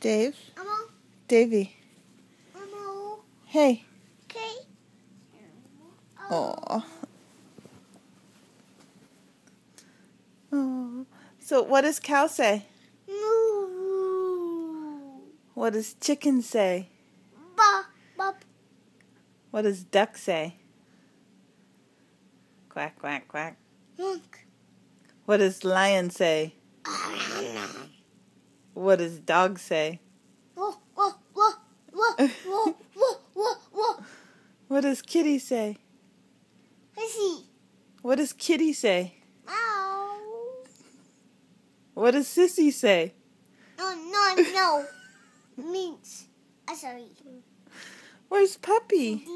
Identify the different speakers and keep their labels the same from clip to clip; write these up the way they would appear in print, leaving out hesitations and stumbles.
Speaker 1: Dave?
Speaker 2: Elmo?
Speaker 1: Davey.
Speaker 2: Elmo?
Speaker 1: Hey.
Speaker 2: Okay.
Speaker 1: Oh. Oh. So what does cow say?
Speaker 2: Moo.
Speaker 1: What does chicken say?
Speaker 2: Ba. Ba.
Speaker 1: What does duck say? Quack, quack, quack.
Speaker 2: Look.
Speaker 1: What does lion say? What does dog say?
Speaker 2: Whoa, whoa, whoa, whoa, whoa, whoa, whoa, whoa.
Speaker 1: What does kitty say?
Speaker 2: Hissy.
Speaker 1: What does kitty say?
Speaker 2: Ow.
Speaker 1: What does sissy say?
Speaker 2: No. Means. Sorry.
Speaker 1: Where's puppy?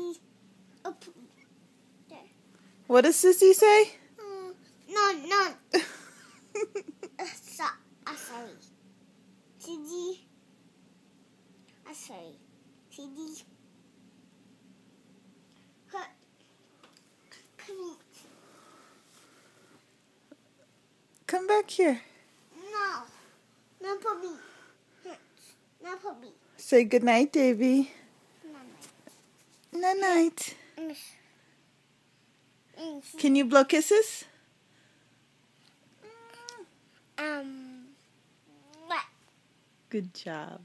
Speaker 2: Up there.
Speaker 1: What does sissy say?
Speaker 2: No. Sorry. CD. Sorry. CD.
Speaker 1: Come back here.
Speaker 2: No, puppy. No, puppy.
Speaker 1: Say goodnight, Davey. Night. Can you blow kisses?
Speaker 2: What?
Speaker 1: Good job.